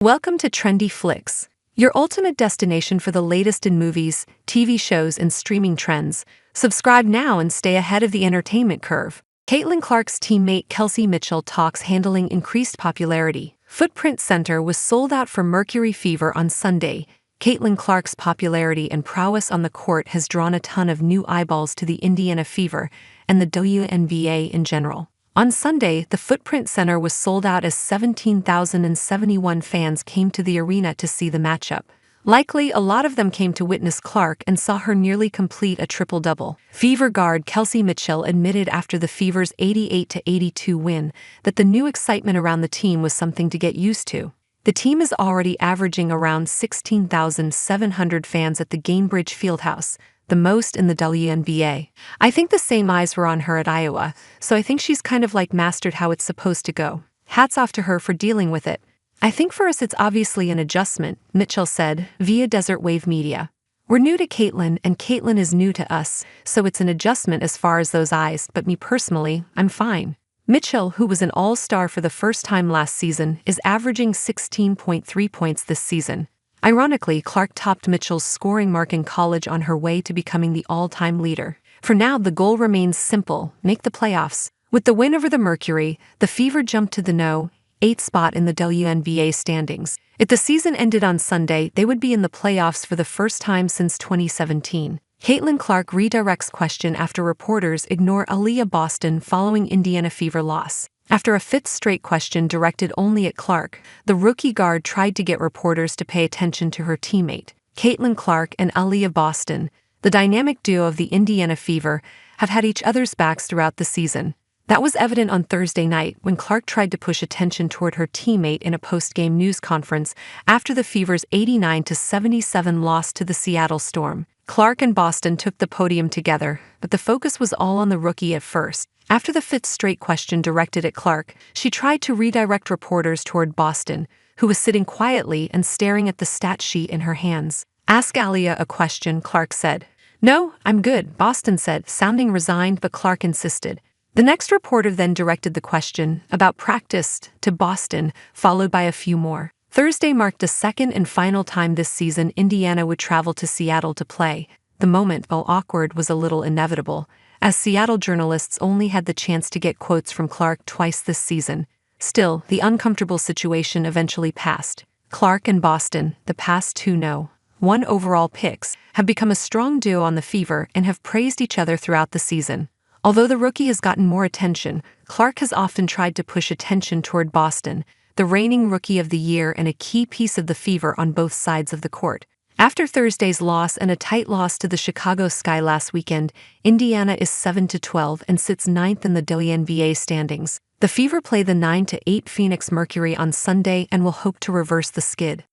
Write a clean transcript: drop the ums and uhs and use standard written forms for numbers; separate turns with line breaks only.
Welcome to Trendy Flicks, your ultimate destination for the latest in movies, TV shows, and streaming trends. Subscribe now and stay ahead of the entertainment curve. Caitlin Clark's teammate Kelsey Mitchell talks handling increased popularity. Footprint Center was sold out for Mercury Fever on Sunday. Caitlin Clark's popularity and prowess on the court has drawn a ton of new eyeballs to the Indiana Fever and the WNBA in general. On Sunday, the Footprint Center was sold out as 17,071 fans came to the arena to see the matchup. Likely, a lot of them came to witness Clark and saw her nearly complete a triple-double. Fever guard Kelsey Mitchell admitted after the Fever's 88-82 win that the new excitement around the team was something to get used to. The team is already averaging around 16,700 fans at the Gainbridge Fieldhouse, the most in the WNBA. I think the same eyes were on her at Iowa, so I think she's kind of like mastered how it's supposed to go. Hats off to her for dealing with it. I think for us it's obviously an adjustment, Mitchell said, via Desert Wave Media. We're new to Caitlin and Caitlin is new to us, so it's an adjustment as far as those eyes, but me personally, I'm fine. Mitchell, who was an all-star for the first time last season, is averaging 16.3 points this season. Ironically, Clark topped Mitchell's scoring mark in college on her way to becoming the all-time leader. For now, the goal remains simple: make the playoffs. With the win over the Mercury, the Fever jumped to the No. 8 spot in the WNBA standings. If the season ended on Sunday, they would be in the playoffs for the first time since 2017. Caitlin Clark redirects question after reporters ignore Aaliyah Boston following Indiana Fever loss. After a fifth straight question directed only at Clark, the rookie guard tried to get reporters to pay attention to her teammate. Caitlin Clark and Aaliyah Boston, the dynamic duo of the Indiana Fever, have had each other's backs throughout the season. That was evident on Thursday night when Clark tried to push attention toward her teammate in a post-game news conference after the Fever's 89-77 loss to the Seattle Storm. Clark and Boston took the podium together, but the focus was all on the rookie at first. After the fifth straight question directed at Clark, she tried to redirect reporters toward Boston, who was sitting quietly and staring at the stat sheet in her hands. "Ask Aaliyah a question," Clark said. "No, I'm good," Boston said, sounding resigned, but Clark insisted. The next reporter then directed the question, about practice, to Boston, followed by a few more. Thursday marked the second and final time this season Indiana would travel to Seattle to play. The moment, while awkward, was a little inevitable, as Seattle journalists only had the chance to get quotes from Clark twice this season. Still, the uncomfortable situation eventually passed. Clark and Boston, the past two No. 1 overall picks, have become a strong duo on the Fever and have praised each other throughout the season. Although the rookie has gotten more attention, Clark has often tried to push attention toward Boston, the reigning Rookie of the Year and a key piece of the Fever on both sides of the court. After Thursday's loss and a tight loss to the Chicago Sky last weekend, Indiana is 7-12 and sits ninth in the WNBA standings. The Fever play the 9-8 Phoenix Mercury on Sunday and will hope to reverse the skid.